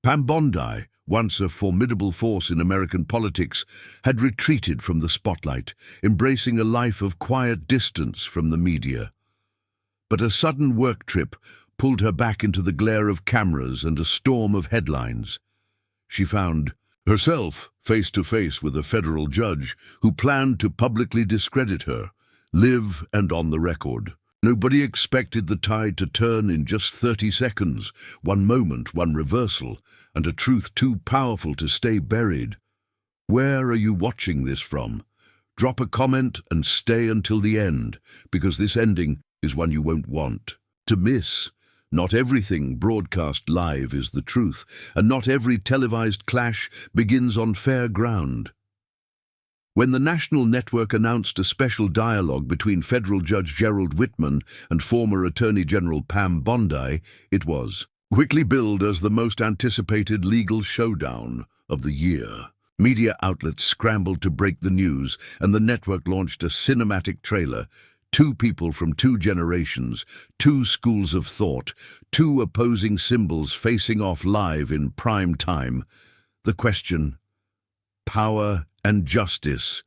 Pam Bondi, once a formidable force in American politics, had retreated from the spotlight, embracing a life of quiet distance from the media. But a sudden work trip pulled her back into the glare of cameras and a storm of headlines. She found herself face to face with a federal judge who planned to publicly discredit her, live and on the record. Nobody expected the tide to turn in just 30 seconds, one moment, one reversal, and a truth too powerful to stay buried. Where are you watching this from? Drop a comment and stay until the end, because this ending is one you won't want to miss. Not everything broadcast live is the truth, and not every televised clash begins on fair ground. When the national network announced a special dialogue between federal Judge Gerald Whitman and former Attorney General Pam Bondi, it was quickly billed as the most anticipated legal showdown of the year. Media outlets scrambled to break the news, and the network launched a cinematic trailer. Two people from two generations, two schools of thought, two opposing symbols facing off live in prime time. The question: power and justice.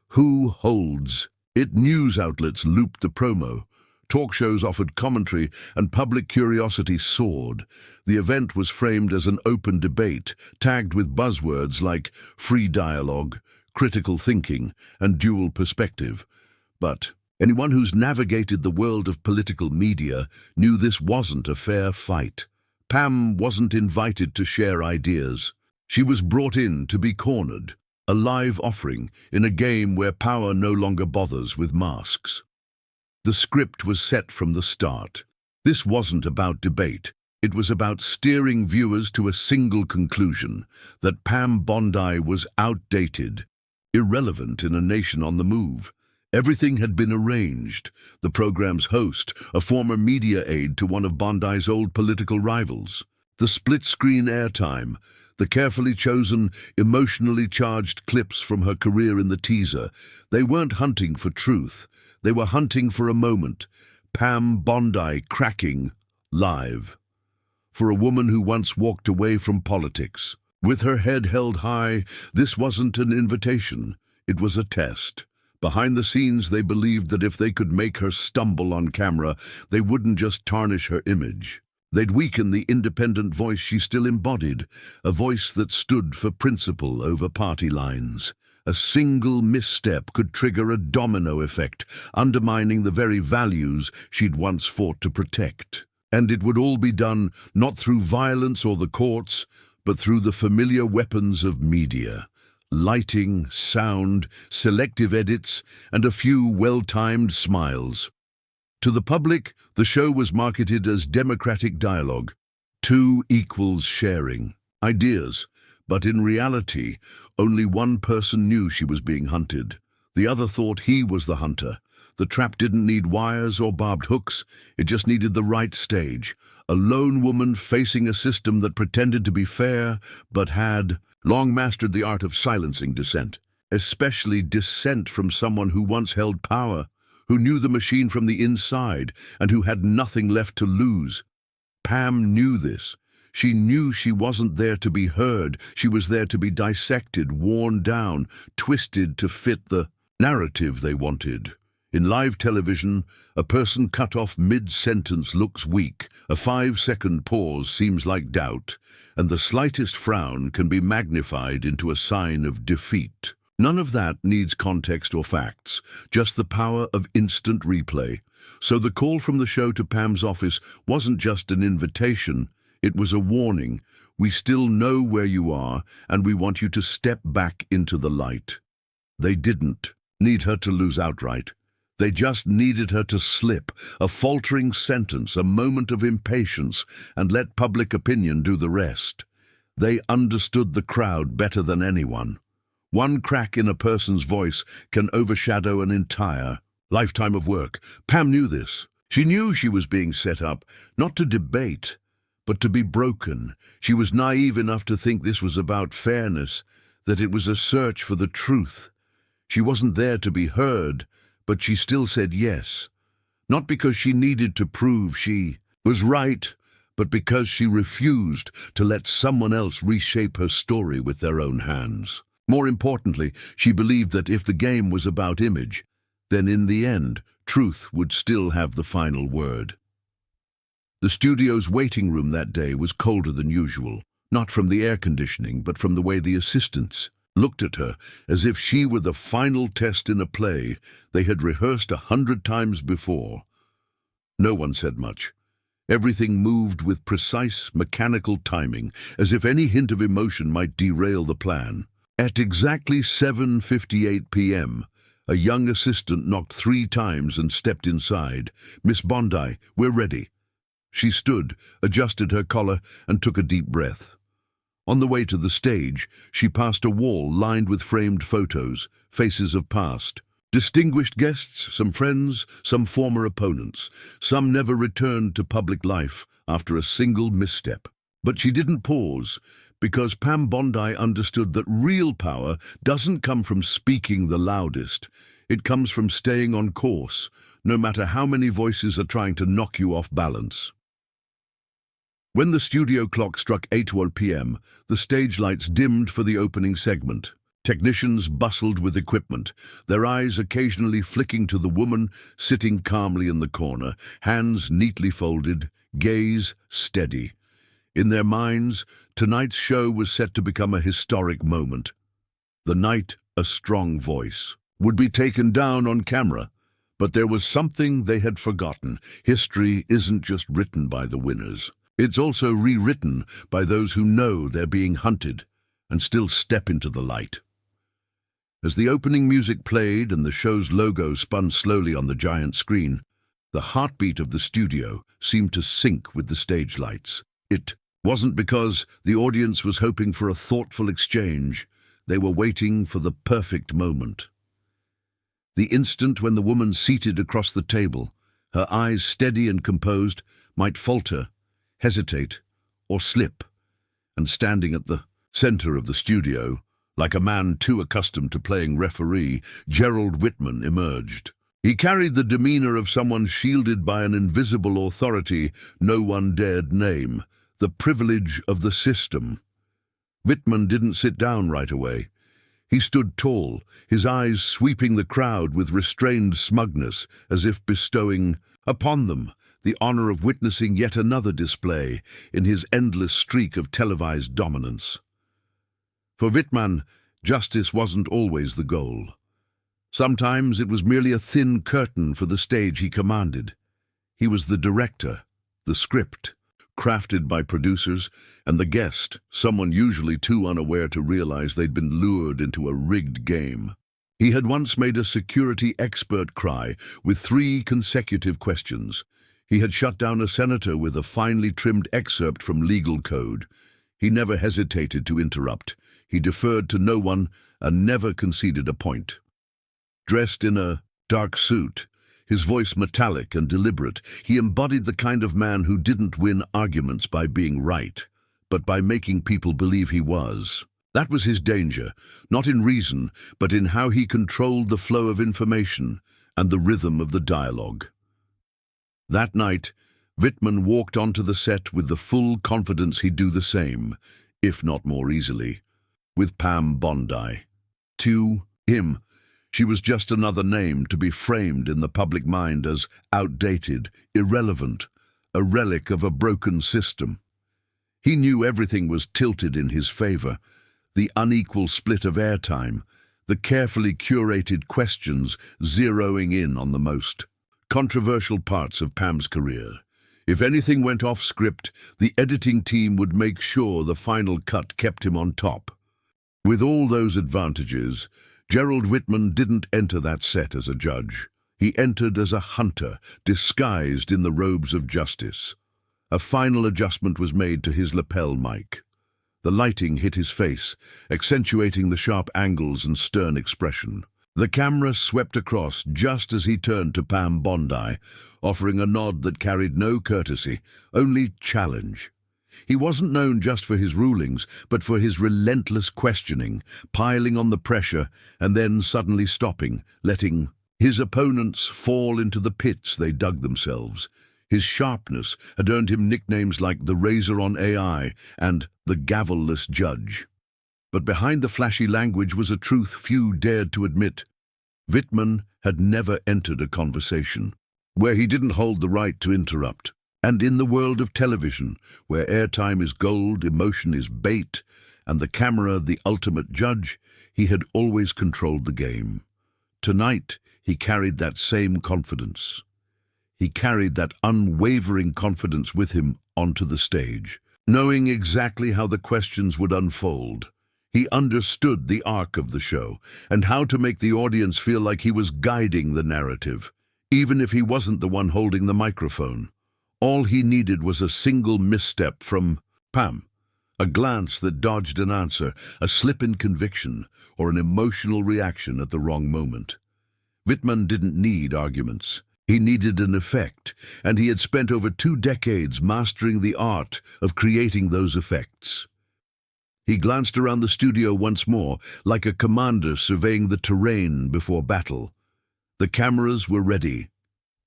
Who holds it? News outlets looped the promo. Talk shows offered commentary, and public curiosity soared. The event was framed as an open debate, tagged with buzzwords like free dialogue, critical thinking, and dual perspective. But anyone who's navigated the world of political media knew this wasn't a fair fight. Pam wasn't invited to share ideas. She was brought in to be cornered, a live offering in a game where power no longer bothers with masks. The script was set from the start. This wasn't about debate. It was about steering viewers to a single conclusion: that Pam Bondi was outdated, irrelevant in a nation on the move. Everything had been arranged. The program's host, a former media aide to one of Bondi's old political rivals. The split-screen airtime, the carefully chosen, emotionally charged clips from her career in the teaser. They weren't hunting for truth. They were hunting for a moment. Pam Bondi cracking live. For a woman who once walked away from politics, with her head held high, this wasn't an invitation. It was a test. Behind the scenes, they believed that if they could make her stumble on camera, they wouldn't just tarnish her image. They'd weaken the independent voice she still embodied, a voice that stood for principle over party lines. A single misstep could trigger a domino effect, undermining the very values she'd once fought to protect. And it would all be done not through violence or the courts, but through the familiar weapons of media. Lighting, sound, selective edits, and a few well-timed smiles. To the public, the show was marketed as democratic dialogue. Two equals sharing ideas, but in reality, only one person knew she was being hunted. The other thought he was the hunter. The trap didn't need wires or barbed hooks, it just needed the right stage. A lone woman facing a system that pretended to be fair, but had long mastered the art of silencing dissent, especially dissent from someone who once held power, who knew the machine from the inside, and who had nothing left to lose. Pam knew this. She knew she wasn't there to be heard. She was there to be dissected, worn down, twisted to fit the narrative they wanted. In live television, a person cut off mid-sentence looks weak, a 5-second pause seems like doubt, and the slightest frown can be magnified into a sign of defeat. None of that needs context or facts, just the power of instant replay. So the call from the show to Pam's office wasn't just an invitation, it was a warning. We still know where you are, and we want you to step back into the light. They didn't need her to lose outright. They just needed her to slip, a faltering sentence, a moment of impatience, and let public opinion do the rest. They understood the crowd better than anyone. One crack in a person's voice can overshadow an entire lifetime of work. Pam knew this. She knew she was being set up, not to debate, but to be broken. She was naive enough to think this was about fairness, that it was a search for the truth. She wasn't there to be heard, but she still said yes. Not because she needed to prove she was right, but because she refused to let someone else reshape her story with their own hands. More importantly, she believed that if the game was about image, then in the end, truth would still have the final word. The studio's waiting room that day was colder than usual, not from the air conditioning, but from the way the assistants looked at her as if she were the final test in a play they had rehearsed 100 times before. No one said much. Everything moved with precise, mechanical timing, as if any hint of emotion might derail the plan. At exactly 7:58 p.m., a young assistant knocked 3 times and stepped inside. "Miss Bondi, we're ready." She stood, adjusted her collar, and took a deep breath. On the way to the stage, she passed a wall lined with framed photos, faces of past. Distinguished guests, some friends, some former opponents. Some never returned to public life after a single misstep. But she didn't pause, because Pam Bondi understood that real power doesn't come from speaking the loudest. It comes from staying on course, no matter how many voices are trying to knock you off balance. When the studio clock struck 8:01 p.m., the stage lights dimmed for the opening segment. Technicians bustled with equipment, their eyes occasionally flicking to the woman sitting calmly in the corner, hands neatly folded, gaze steady. In their minds, tonight's show was set to become a historic moment. The night a strong voice would be taken down on camera, but there was something they had forgotten. History isn't just written by the winners. It's also rewritten by those who know they're being hunted and still step into the light. As the opening music played and the show's logo spun slowly on the giant screen, the heartbeat of the studio seemed to sync with the stage lights. It wasn't because the audience was hoping for a thoughtful exchange. They were waiting for the perfect moment. The instant when the woman seated across the table, her eyes steady and composed, might falter, hesitate, or slip, and standing at the center of the studio, like a man too accustomed to playing referee, Gerald Whitman emerged. He carried the demeanor of someone shielded by an invisible authority no one dared name, the privilege of the system. Whitman didn't sit down right away. He stood tall, his eyes sweeping the crowd with restrained smugness, as if bestowing upon them the honor of witnessing yet another display in his endless streak of televised dominance. For Whitman, justice wasn't always the goal. Sometimes it was merely a thin curtain for the stage he commanded. He was the director, the script, crafted by producers, and the guest, someone usually too unaware to realize they'd been lured into a rigged game. He had once made a security expert cry with 3 consecutive questions. He had shut down a senator with a finely trimmed excerpt from legal code. He never hesitated to interrupt. He deferred to no one and never conceded a point. Dressed in a dark suit, his voice metallic and deliberate, he embodied the kind of man who didn't win arguments by being right, but by making people believe he was. That was his danger, not in reason, but in how he controlled the flow of information and the rhythm of the dialogue. That night, Whitman walked onto the set with the full confidence he'd do the same, if not more easily, with Pam Bondi. To him, she was just another name to be framed in the public mind as outdated, irrelevant, a relic of a broken system. He knew everything was tilted in his favor, the unequal split of airtime, the carefully curated questions zeroing in on the most controversial parts of Pam's career. If anything went off script, the editing team would make sure the final cut kept him on top. With all those advantages, Gerald Whitman didn't enter that set as a judge. He entered as a hunter, disguised in the robes of justice. A final adjustment was made to his lapel mic. The lighting hit his face, accentuating the sharp angles and stern expression. The camera swept across just as he turned to Pam Bondi, offering a nod that carried no courtesy, only challenge. He wasn't known just for his rulings, but for his relentless questioning, piling on the pressure and then suddenly stopping, letting his opponents fall into the pits they dug themselves. His sharpness had earned him nicknames like the Razor on AI and the Gavelless Judge. But behind the flashy language was a truth few dared to admit. Wittmann had never entered a conversation where he didn't hold the right to interrupt. And in the world of television, where airtime is gold, emotion is bait, and the camera the ultimate judge, he had always controlled the game. Tonight, he carried that same confidence. He carried that unwavering confidence with him onto the stage, knowing exactly how the questions would unfold. He understood the arc of the show and how to make the audience feel like he was guiding the narrative, even if he wasn't the one holding the microphone. All he needed was a single misstep from Pam, a glance that dodged an answer, a slip in conviction, or an emotional reaction at the wrong moment. Wittmann didn't need arguments. He needed an effect, and he had spent over 2 decades mastering the art of creating those effects. He glanced around the studio once more, like a commander surveying the terrain before battle. The cameras were ready.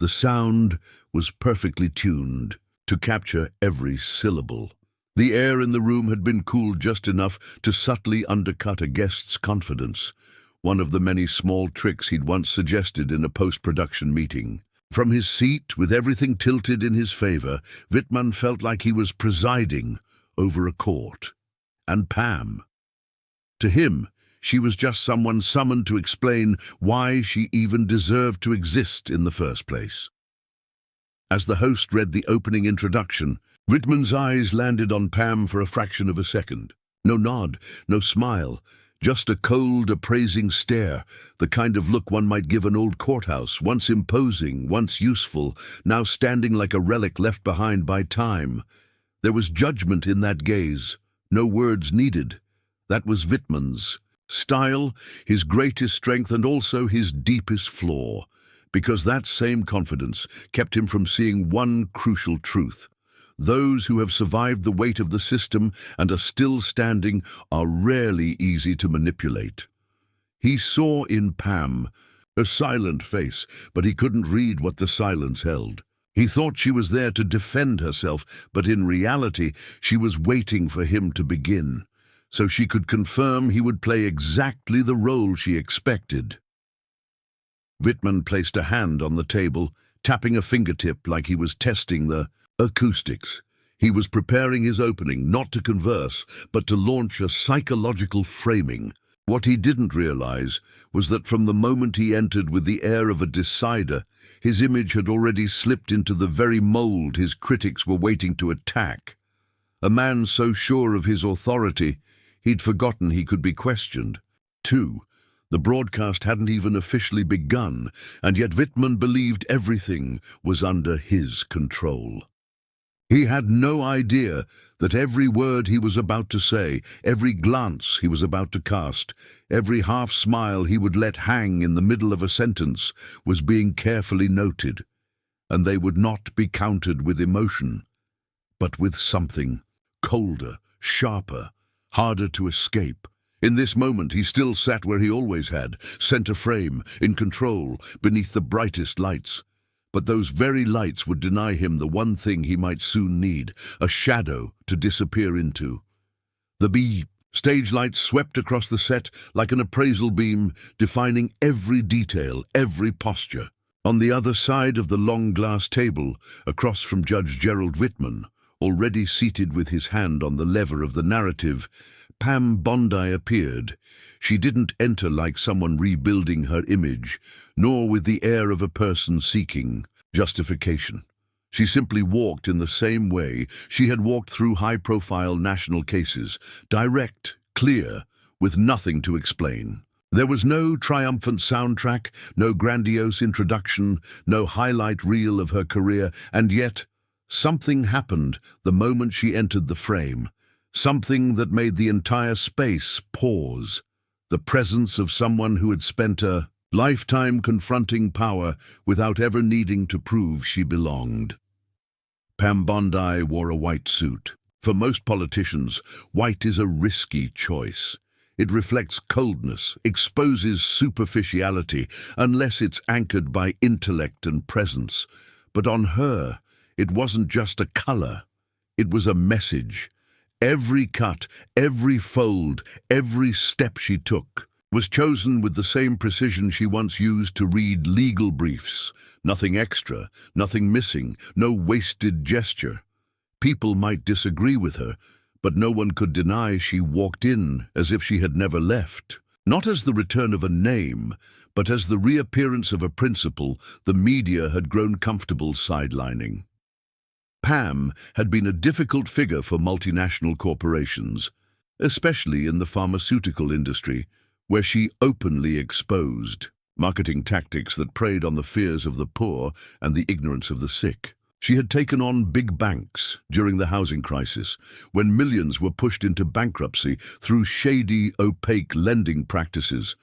The sound was perfectly tuned to capture every syllable. The air in the room had been cooled just enough to subtly undercut a guest's confidence, one of the many small tricks he'd once suggested in a post-production meeting. From his seat, with everything tilted in his favor, Wittmann felt like he was presiding over a court. And Pam. To him, she was just someone summoned to explain why she even deserved to exist in the first place. As the host read the opening introduction, Wittmann's eyes landed on Pam for a fraction of a second. No nod, no smile, just a cold, appraising stare, the kind of look one might give an old courthouse, once imposing, once useful, now standing like a relic left behind by time. There was judgment in that gaze, no words needed. That was Wittmann's style, his greatest strength and also his deepest flaw, because that same confidence kept him from seeing one crucial truth. Those who have survived the weight of the system and are still standing are rarely easy to manipulate. He saw in Pam a silent face, but he couldn't read what the silence held. He thought she was there to defend herself, but in reality she was waiting for him to begin, so she could confirm he would play exactly the role she expected. Wittmann placed a hand on the table, tapping a fingertip like he was testing the acoustics. He was preparing his opening, not to converse, but to launch a psychological framing. What he didn't realize was that from the moment he entered with the air of a decider, his image had already slipped into the very mold his critics were waiting to attack. A man so sure of his authority, he'd forgotten he could be questioned. 2. The broadcast hadn't even officially begun, and yet Wittmann believed everything was under his control. He had no idea that every word he was about to say, every glance he was about to cast, every half-smile he would let hang in the middle of a sentence was being carefully noted, and they would not be countered with emotion, but with something colder, sharper, harder to escape. In this moment he still sat where he always had, center frame, in control, beneath the brightest lights. But those very lights would deny him the one thing he might soon need, a shadow to disappear into. The stage lights swept across the set like an appraisal beam, defining every detail, every posture. On the other side of the long glass table, across from Judge Gerald Wittmann, already seated with his hand on the lever of the narrative, Pam Bondi appeared. She didn't enter like someone rebuilding her image, nor with the air of a person seeking justification. She simply walked in the same way she had walked through high-profile national cases, direct, clear, with nothing to explain. There was no triumphant soundtrack, no grandiose introduction, no highlight reel of her career, and yet something happened the moment she entered the frame, something that made the entire space pause. The presence of someone who had spent a lifetime confronting power without ever needing to prove she belonged. Pam Bondi wore a white suit. For most politicians, white is a risky choice. It reflects coldness, exposes superficiality, unless it's anchored by intellect and presence. But on her, It wasn't just a color. It was a message. Every cut, every fold, every step she took was chosen with the same precision she once used to read legal briefs. Nothing extra, nothing missing, no wasted gesture. People might disagree with her, but no one could deny she walked in as if she had never left. Not as the return of a name, but as the reappearance of a principle the media had grown comfortable sidelining. Pam had been a difficult figure for multinational corporations, especially in the pharmaceutical industry, where she openly exposed marketing tactics that preyed on the fears of the poor and the ignorance of the sick. She had taken on big banks during the housing crisis, when millions were pushed into bankruptcy through shady, opaque lending practices.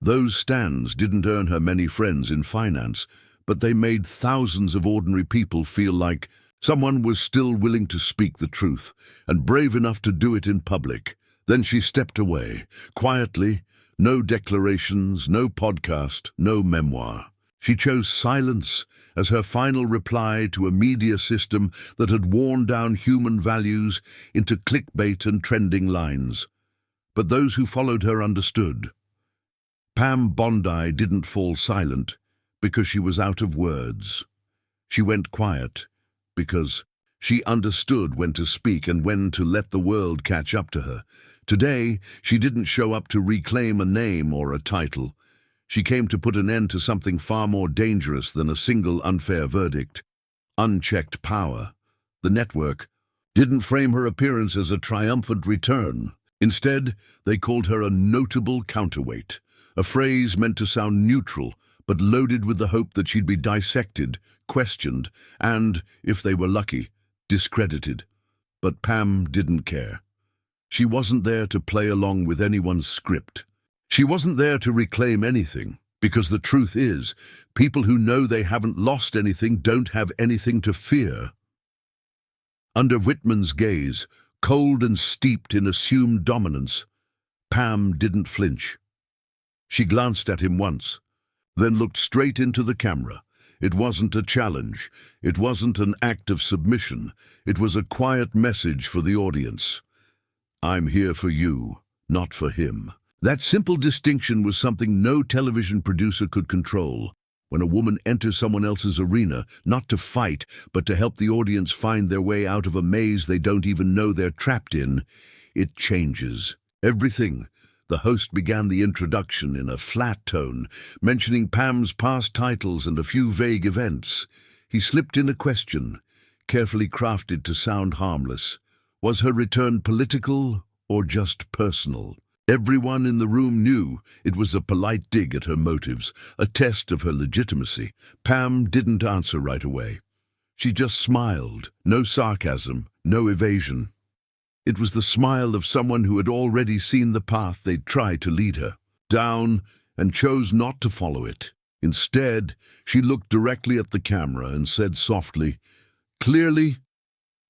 Those stands didn't earn her many friends in finance, but they made thousands of ordinary people feel like someone was still willing to speak the truth and brave enough to do it in public. Then she stepped away, quietly, no declarations, no podcast, no memoir. She chose silence as her final reply to a media system that had worn down human values into clickbait and trending lines. But those who followed her understood. Pam Bondi didn't fall silent because she was out of words. She went quiet because she understood when to speak and when to let the world catch up to her. Today, she didn't show up to reclaim a name or a title. She came to put an end to something far more dangerous than a single unfair verdict: unchecked power. The network didn't frame her appearance as a triumphant return. Instead, they called her a notable counterweight, a phrase meant to sound neutral, but loaded with the hope that she'd be dissected, questioned, and, if they were lucky, discredited. But Pam didn't care. She wasn't there to play along with anyone's script. She wasn't there to reclaim anything, because the truth is, people who know they haven't lost anything don't have anything to fear. Under Whitman's gaze, cold and steeped in assumed dominance, Pam didn't flinch. She glanced at him once, then looked straight into the camera. It wasn't a challenge. It wasn't an act of submission. It was a quiet message for the audience. I'm here for you, not for him. That simple distinction was something no television producer could control. When a woman enters someone else's arena, not to fight, but to help the audience find their way out of a maze they don't even know they're trapped in, it changes everything. The host began the introduction in a flat tone, mentioning Pam's past titles and a few vague events. He slipped in a question, carefully crafted to sound harmless. Was her return political or just personal? Everyone in the room knew it was a polite dig at her motives, a test of her legitimacy. Pam didn't answer right away. She just smiled, no sarcasm, no evasion. It was the smile of someone who had already seen the path they'd tried to lead her down and chose not to follow it. Instead, she looked directly at the camera and said softly, "Clearly,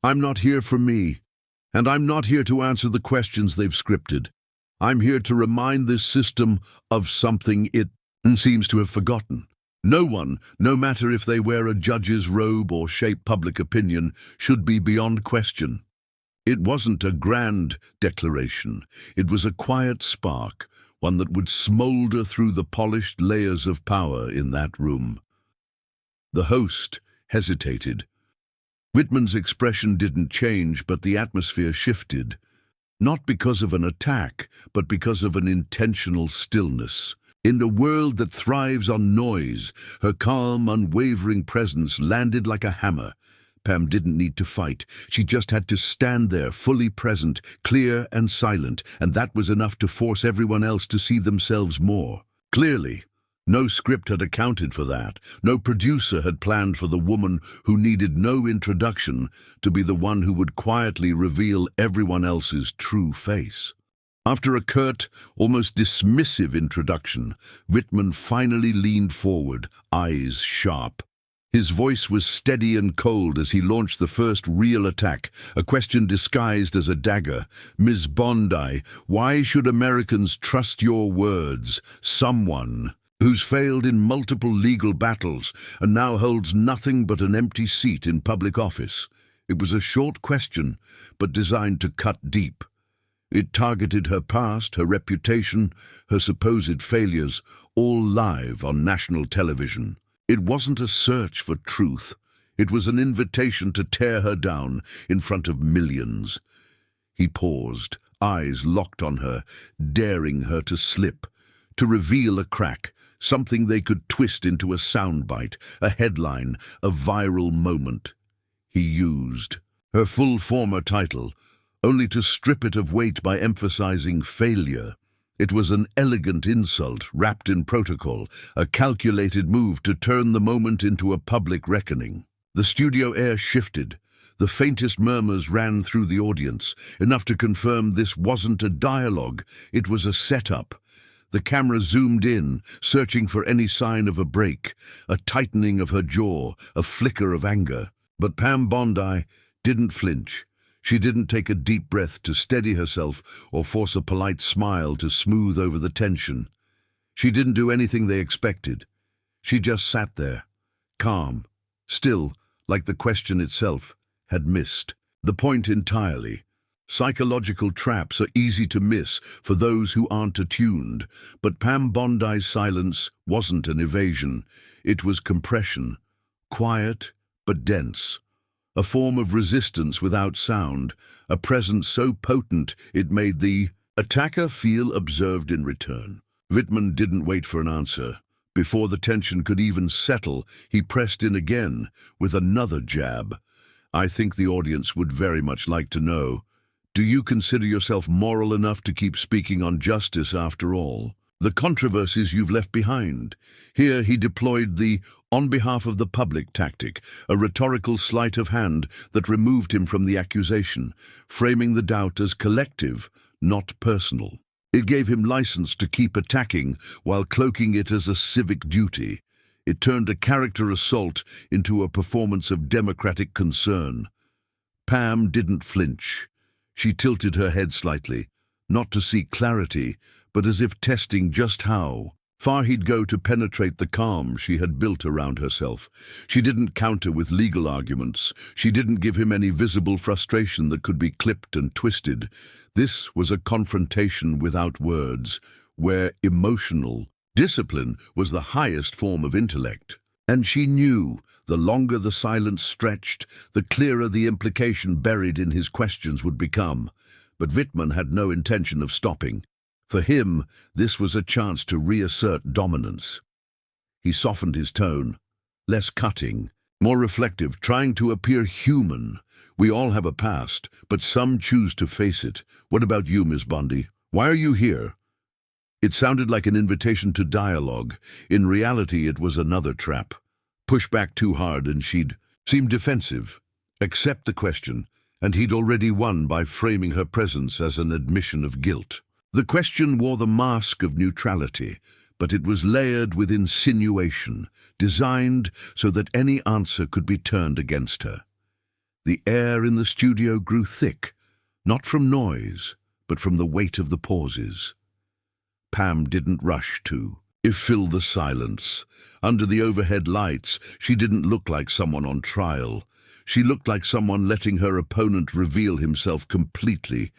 I'm not here for me, and I'm not here to answer the questions they've scripted. I'm here to remind this system of something it seems to have forgotten. No one, no matter if they wear a judge's robe or shape public opinion, should be beyond question." It wasn't a grand declaration. It was a quiet spark, one that would smolder through the polished layers of power in that room. The host hesitated. Whitman's expression didn't change, but the atmosphere shifted. Not because of an attack, but because of an intentional stillness. In a world that thrives on noise, her calm, unwavering presence landed like a hammer. Pam didn't need to fight. She just had to stand there, fully present, clear and silent, and that was enough to force everyone else to see themselves more clearly. No script had accounted for that. No producer had planned for the woman who needed no introduction to be the one who would quietly reveal everyone else's true face. After a curt, almost dismissive introduction, Whitman finally leaned forward, eyes sharp. His voice was steady and cold as he launched the first real attack, a question disguised as a dagger. "Ms. Bondi, why should Americans trust your words? Someone who's failed in multiple legal battles and now holds nothing but an empty seat in public office. It was a short question, but designed to cut deep. It targeted her past, her reputation, her supposed failures, all live on national television. It wasn't a search for truth. It was an invitation to tear her down in front of millions. He paused, eyes locked on her, daring her to slip, to reveal a crack, something they could twist into a soundbite, a headline, a viral moment. He used her full former title, only to strip it of weight by emphasizing failure. It was an elegant insult wrapped in protocol, a calculated move to turn the moment into a public reckoning. The studio air shifted. The faintest murmurs ran through the audience, enough to confirm this wasn't a dialogue, it was a setup. The camera zoomed in, searching for any sign of a break, a tightening of her jaw, a flicker of anger. But Pam Bondi didn't flinch. She didn't take a deep breath to steady herself or force a polite smile to smooth over the tension. She didn't do anything they expected. She just sat there, calm, still, like the question itself had missed the point entirely. Psychological traps are easy to miss for those who aren't attuned, but Pam Bondi's silence wasn't an evasion. It was compression, quiet but dense. A form of resistance without sound, a presence so potent it made the attacker feel observed in return. Whitman didn't wait for an answer. Before the tension could even settle, he pressed in again with another jab. I think the audience would very much like to know, do you consider yourself moral enough to keep speaking on justice after all? The controversies you've left behind. Here he deployed the on behalf of the public tactic, a rhetorical sleight of hand that removed him from the accusation, framing the doubt as collective, not personal. It gave him license to keep attacking while cloaking it as a civic duty. It turned a character assault into a performance of democratic concern. Pam didn't flinch. She tilted her head slightly, not to seek clarity, but as if testing just how far he'd go to penetrate the calm she had built around herself. She didn't counter with legal arguments. She didn't give him any visible frustration that could be clipped and twisted. This was a confrontation without words, where emotional discipline was the highest form of intellect. And she knew the longer the silence stretched, the clearer the implication buried in his questions would become. But Whitman had no intention of stopping. For him, this was a chance to reassert dominance. He softened his tone, less cutting, more reflective, trying to appear human. We all have a past, but some choose to face it. What about you, Miss Bondi? Why are you here? It sounded like an invitation to dialogue. In reality, it was another trap. Push back too hard and she'd seem defensive. Accept the question, and he'd already won by framing her presence as an admission of guilt. The question wore the mask of neutrality, but it was layered with insinuation, designed so that any answer could be turned against her. The air in the studio grew thick, not from noise, but from the weight of the pauses. Pam didn't rush to fill the silence. Under the overhead lights, she didn't look like someone on trial. She looked like someone letting her opponent reveal himself completely,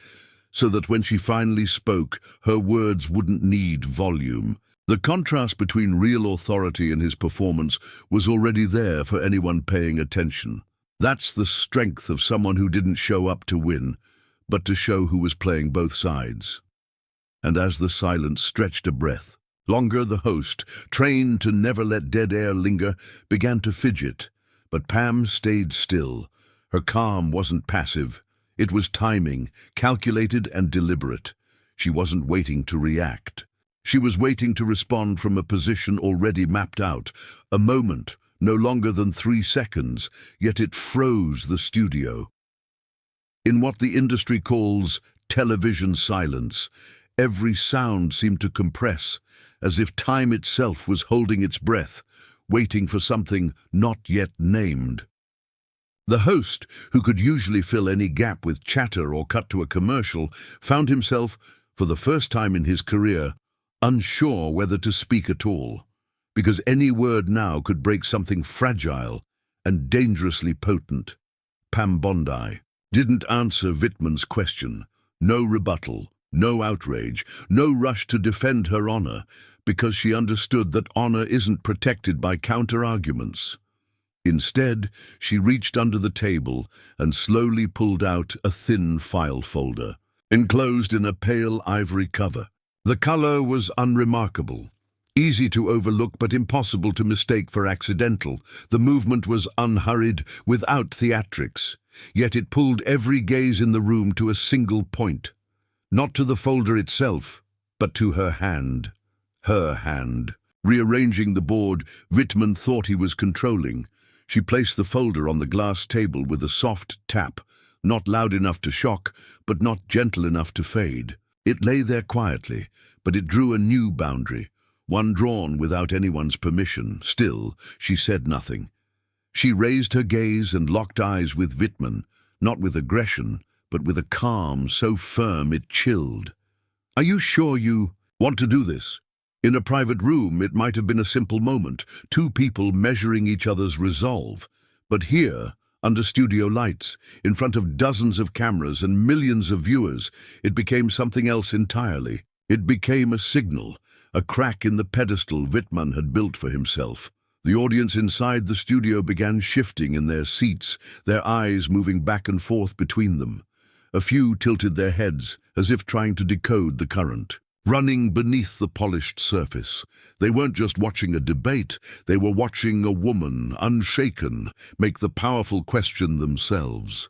so that when she finally spoke, her words wouldn't need volume. The contrast between real authority and his performance was already there for anyone paying attention. That's the strength of someone who didn't show up to win, but to show who was playing both sides. And as the silence stretched a breath, longer, the host, trained to never let dead air linger, began to fidget. But Pam stayed still. Her calm wasn't passive. It was timing, calculated and deliberate. She wasn't waiting to react. She was waiting to respond from a position already mapped out, a moment, no longer than 3 seconds, yet it froze the studio. In what the industry calls television silence, every sound seemed to compress, as if time itself was holding its breath, waiting for something not yet named. The host, who could usually fill any gap with chatter or cut to a commercial, found himself, for the first time in his career, unsure whether to speak at all. because any word now could break something fragile and dangerously potent. Pam Bondi didn't answer Whitman's question. No rebuttal, no outrage, no rush to defend her honor, because she understood that honor isn't protected by counter-arguments. Instead, she reached under the table and slowly pulled out a thin file folder, enclosed in a pale ivory cover. The color was unremarkable, easy to overlook but impossible to mistake for accidental. The movement was unhurried, without theatrics, yet it pulled every gaze in the room to a single point. Not to the folder itself, but to her hand. Her hand. Rearranging the board, Whitman thought he was controlling. She placed the folder on the glass table with a soft tap, not loud enough to shock, but not gentle enough to fade. It lay there quietly, but it drew a new boundary, one drawn without anyone's permission. Still, she said nothing. She raised her gaze and locked eyes with Whitman, not with aggression, but with a calm so firm it chilled. "Are you sure you want to do this?" In a private room, it might have been a simple moment, two people measuring each other's resolve. But here, under studio lights, in front of dozens of cameras and millions of viewers, it became something else entirely. It became a signal, a crack in the pedestal Whitman had built for himself. The audience inside the studio began shifting in their seats, their eyes moving back and forth between them. A few tilted their heads, as if trying to decode the current. Running beneath the polished surface, they weren't just watching a debate, they were watching a woman, unshaken, make the powerful question themselves.